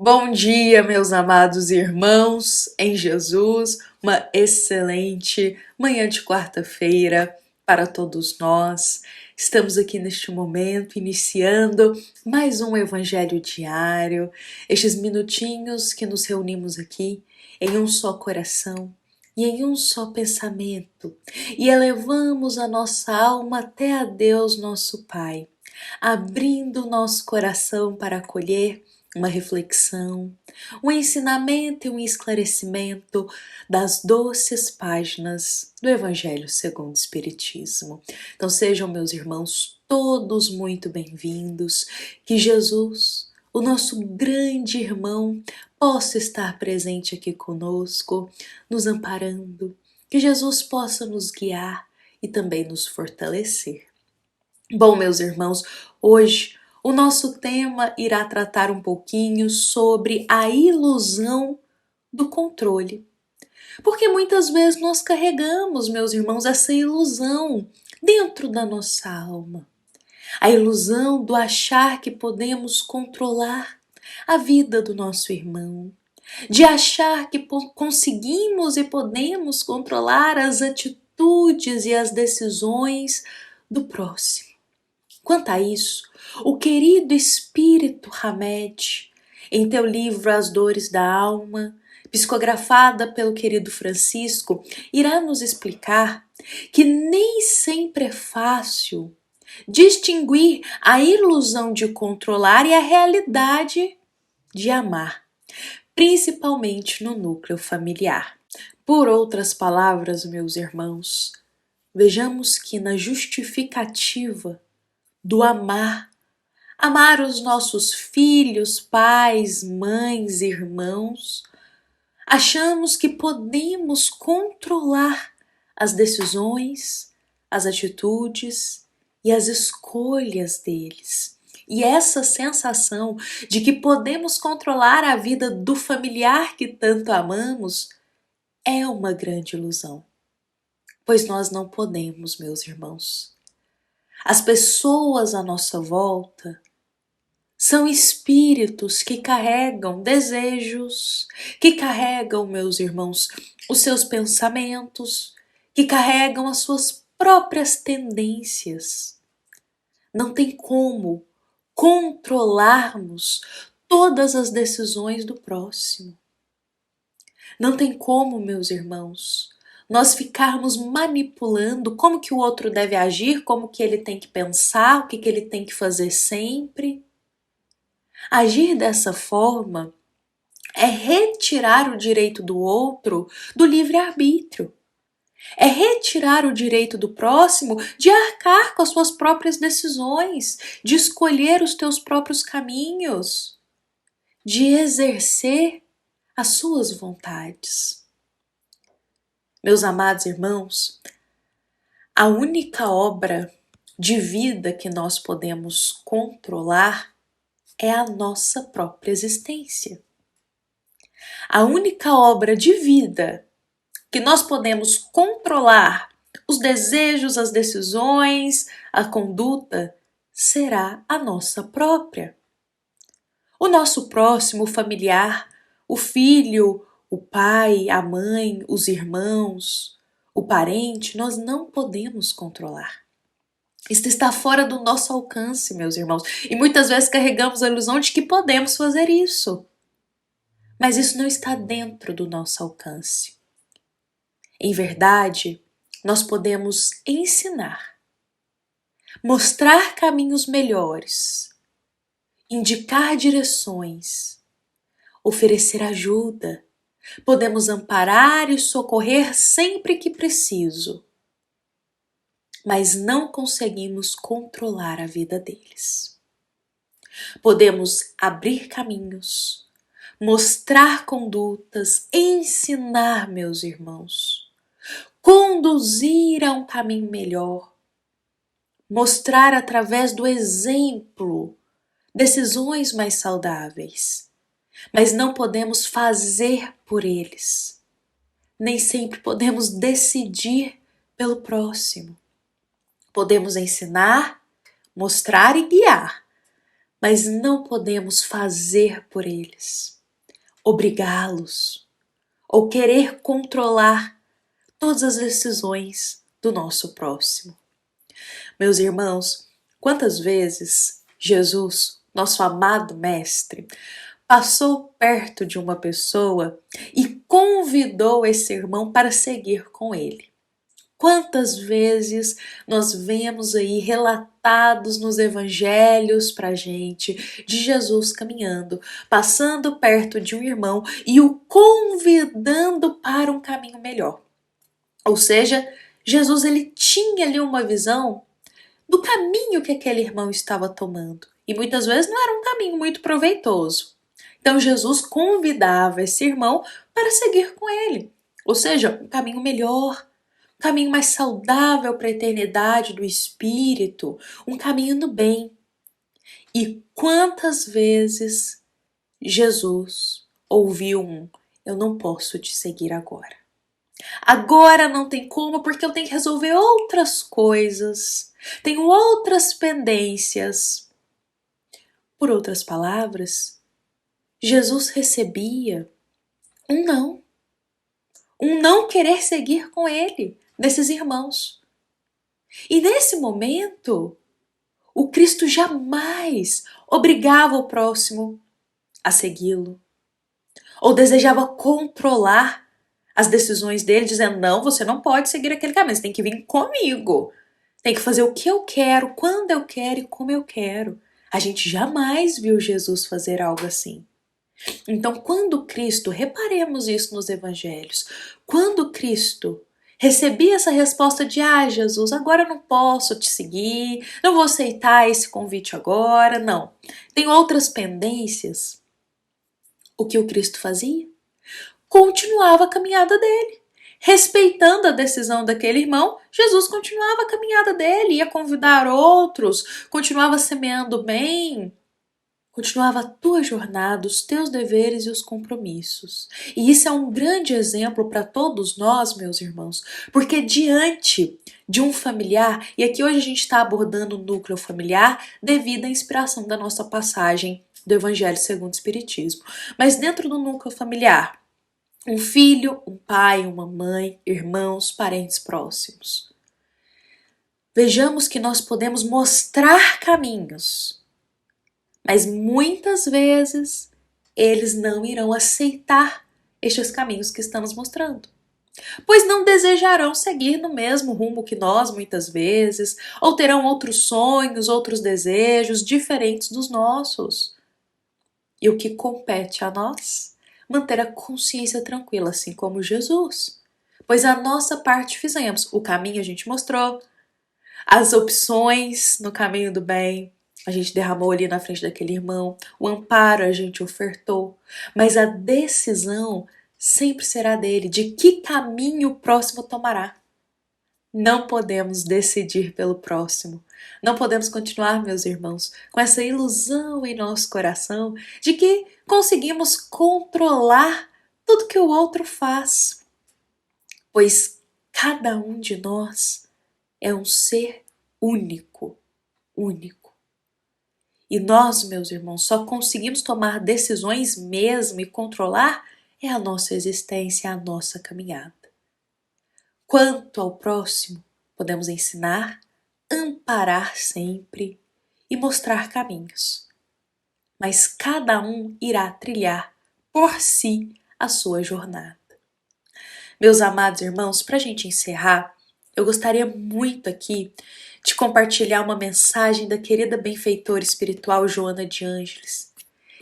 Bom dia, meus amados irmãos em Jesus, uma excelente manhã de quarta-feira para todos nós. Estamos aqui neste momento iniciando mais um Evangelho diário, estes minutinhos que nos reunimos aqui em um só coração e em um só pensamento e elevamos a nossa alma até a Deus, nosso Pai, abrindo o nosso coração para acolher uma reflexão, um ensinamento e um esclarecimento das doces páginas do Evangelho segundo o Espiritismo. Então sejam, meus irmãos, todos muito bem-vindos, que Jesus, o nosso grande irmão, possa estar presente aqui conosco, nos amparando, que Jesus possa nos guiar e também nos fortalecer. Bom, meus irmãos, hoje o nosso tema irá tratar um pouquinho sobre a ilusão do controle. Porque muitas vezes nós carregamos, meus irmãos, essa ilusão dentro da nossa alma. A ilusão do achar que podemos controlar a vida do nosso irmão, de achar que conseguimos e podemos controlar as atitudes e as decisões do próximo. Quanto a isso, o querido Espírito Hamed, em teu livro As Dores da Alma, psicografada pelo querido Francisco, irá nos explicar que nem sempre é fácil distinguir a ilusão de controlar e a realidade de amar, principalmente no núcleo familiar. Por outras palavras, meus irmãos, vejamos que na justificativa do amar os nossos filhos, pais, mães, irmãos, achamos que podemos controlar as decisões, as atitudes e as escolhas deles. E essa sensação de que podemos controlar a vida do familiar que tanto amamos é uma grande ilusão, pois nós não podemos, meus irmãos. As pessoas à nossa volta são espíritos que carregam desejos, que carregam, meus irmãos, os seus pensamentos, que carregam as suas próprias tendências. Não tem como controlarmos todas as decisões do próximo. Não tem como, meus irmãos, nós ficarmos manipulando como que o outro deve agir, como que ele tem que pensar, o que ele tem que fazer sempre. Agir dessa forma é retirar o direito do outro do livre-arbítrio. É retirar o direito do próximo de arcar com as suas próprias decisões, de escolher os teus próprios caminhos, de exercer as suas vontades. Meus amados irmãos, a única obra de vida que nós podemos controlar é a nossa própria existência. A única obra de vida que nós podemos controlar os desejos, as decisões, a conduta, será a nossa própria. O nosso próximo, o familiar, o filho, o pai, a mãe, os irmãos, o parente, nós não podemos controlar. Isso está fora do nosso alcance, meus irmãos. E muitas vezes carregamos a ilusão de que podemos fazer isso. Mas isso não está dentro do nosso alcance. Em verdade, nós podemos ensinar, mostrar caminhos melhores, indicar direções, oferecer ajuda. Podemos amparar e socorrer sempre que preciso, mas não conseguimos controlar a vida deles. Podemos abrir caminhos, mostrar condutas, ensinar, meus irmãos, conduzir a um caminho melhor, mostrar através do exemplo decisões mais saudáveis, mas não podemos fazer por eles. Nem sempre podemos decidir pelo próximo. Podemos ensinar, mostrar e guiar, mas não podemos fazer por eles, obrigá-los ou querer controlar todas as decisões do nosso próximo. Meus irmãos, quantas vezes Jesus, nosso amado Mestre, passou perto de uma pessoa e convidou esse irmão para seguir com ele? Quantas vezes nós vemos aí relatados nos evangelhos pra gente de Jesus caminhando, passando perto de um irmão e o convidando para um caminho melhor. Ou seja, Jesus ele tinha ali uma visão do caminho que aquele irmão estava tomando. E muitas vezes não era um caminho muito proveitoso. Então Jesus convidava esse irmão para seguir com ele. Ou seja, um caminho melhor, um caminho mais saudável para a eternidade do espírito, um caminho do bem. E quantas vezes Jesus ouviu eu não posso te seguir agora. Agora não tem como porque eu tenho que resolver outras coisas, tenho outras pendências. Por outras palavras, Jesus recebia um não querer seguir com ele, desses irmãos. E nesse momento, o Cristo jamais obrigava o próximo a segui-lo, ou desejava controlar as decisões dele, dizendo, não, você não pode seguir aquele caminho, você tem que vir comigo. Tem que fazer o que eu quero, quando eu quero e como eu quero. A gente jamais viu Jesus fazer algo assim. Então, quando Cristo, reparemos isso nos evangelhos, quando Cristo recebia essa resposta de, Jesus, agora eu não posso te seguir, não vou aceitar esse convite agora, não. Tem outras pendências. O que o Cristo fazia? Continuava a caminhada dele. Respeitando a decisão daquele irmão, Jesus continuava a caminhada dele, ia convidar outros, continuava semeando bem, continuava a tua jornada, os teus deveres e os compromissos. E isso é um grande exemplo para todos nós, meus irmãos, porque diante de um familiar, e aqui hoje a gente está abordando o núcleo familiar devido à inspiração da nossa passagem do Evangelho segundo o Espiritismo, mas dentro do núcleo familiar, um filho, um pai, uma mãe, irmãos, parentes próximos. Vejamos que nós podemos mostrar caminhos, mas muitas vezes eles não irão aceitar estes caminhos que estamos mostrando, pois não desejarão seguir no mesmo rumo que nós muitas vezes, ou terão outros sonhos, outros desejos diferentes dos nossos. E o que compete a nós? Manter a consciência tranquila, assim como Jesus. Pois a nossa parte fizemos. O caminho a gente mostrou, as opções no caminho do bem, a gente derramou ali na frente daquele irmão, o amparo a gente ofertou, mas a decisão sempre será dele, de que caminho o próximo tomará. Não podemos decidir pelo próximo. Não podemos continuar, meus irmãos, com essa ilusão em nosso coração de que conseguimos controlar tudo que o outro faz. Pois cada um de nós é um ser único, único. E nós, meus irmãos, só conseguimos tomar decisões mesmo e controlar é a nossa existência, a nossa caminhada. Quanto ao próximo, podemos ensinar, amparar sempre e mostrar caminhos. Mas cada um irá trilhar por si a sua jornada. Meus amados irmãos, para a gente encerrar, eu gostaria muito aqui de compartilhar uma mensagem da querida benfeitora espiritual Joana de Ângeles,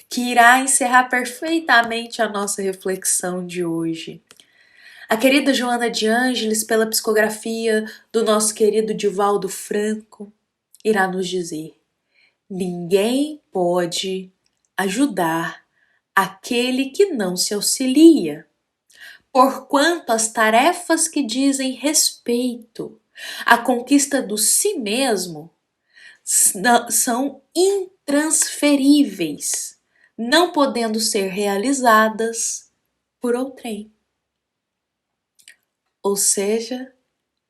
que irá encerrar perfeitamente a nossa reflexão de hoje. A querida Joana de Ângeles, pela psicografia do nosso querido Divaldo Franco, irá nos dizer: ninguém pode ajudar aquele que não se auxilia, porquanto as tarefas que dizem respeito à conquista do si mesmo são intransferíveis, não podendo ser realizadas por outrem. Ou seja,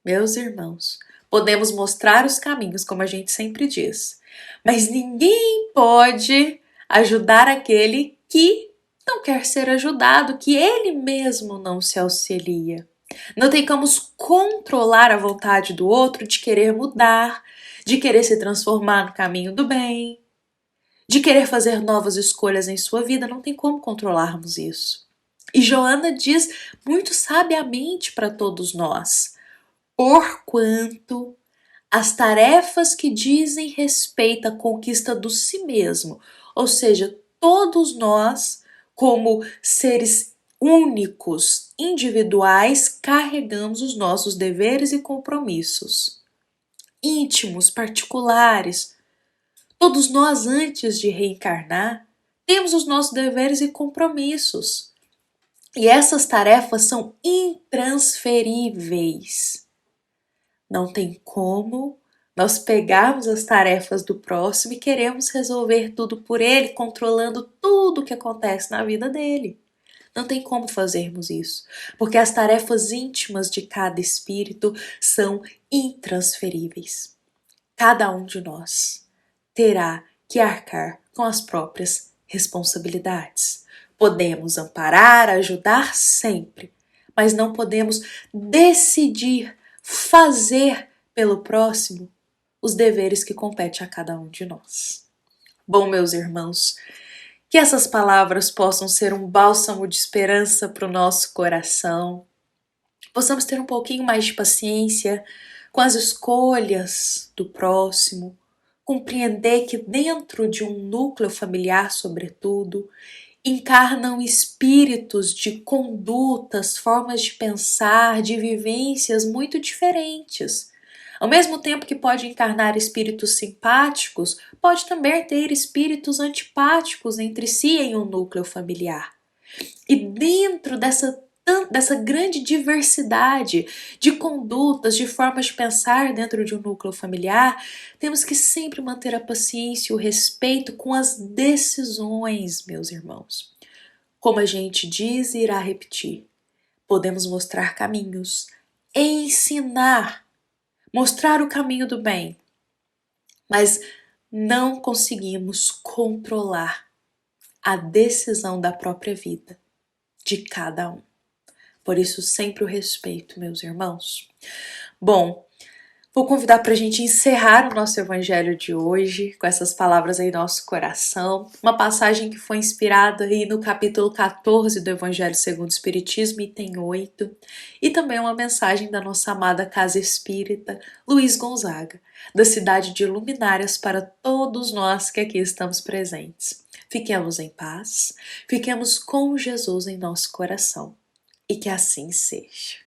meus irmãos, podemos mostrar os caminhos, como a gente sempre diz, Mas ninguém pode ajudar aquele que não quer ser ajudado, que ele mesmo não se auxilia. Não tem como controlar a vontade do outro de querer mudar, de querer se transformar no caminho do bem, de querer fazer novas escolhas em sua vida. Não tem como controlarmos isso. E Joana diz muito sabiamente para todos nós: porquanto as tarefas que dizem respeito à conquista do si mesmo, ou seja, todos nós, como seres únicos, individuais, carregamos os nossos deveres e compromissos íntimos, particulares. Todos nós, antes de reencarnar, temos os nossos deveres e compromissos. E essas tarefas são intransferíveis. Não tem como nós pegarmos as tarefas do próximo e queremos resolver tudo por ele, controlando tudo o que acontece na vida dele. Não tem como fazermos isso, porque as tarefas íntimas de cada espírito são intransferíveis. Cada um de nós terá que arcar com as próprias responsabilidades. Podemos amparar, ajudar sempre, mas não podemos decidir fazer pelo próximo os deveres que competem a cada um de nós. Bom, meus irmãos, que essas palavras possam ser um bálsamo de esperança para o nosso coração, possamos ter um pouquinho mais de paciência com as escolhas do próximo, compreender que dentro de um núcleo familiar, sobretudo, encarnam espíritos de condutas, formas de pensar, de vivências muito diferentes. Ao mesmo tempo que pode encarnar espíritos simpáticos, pode também ter espíritos antipáticos entre si em um núcleo familiar. E dentro dessa grande diversidade de condutas, de formas de pensar dentro de um núcleo familiar, temos que sempre manter a paciência e o respeito com as decisões, meus irmãos. Como a gente diz e irá repetir, podemos mostrar caminhos, ensinar, mostrar o caminho do bem, mas não conseguimos controlar a decisão da própria vida de cada um. Por isso, sempre o respeito, meus irmãos. Bom, vou convidar para a gente encerrar o nosso evangelho de hoje com essas palavras em nosso coração. Uma passagem que foi inspirada aí no capítulo 14 do Evangelho segundo o Espiritismo, item 8. E também uma mensagem da nossa amada Casa Espírita, Luiz Gonzaga, da cidade de Luminárias, para todos nós que aqui estamos presentes. Fiquemos em paz, fiquemos com Jesus em nosso coração. E que assim seja.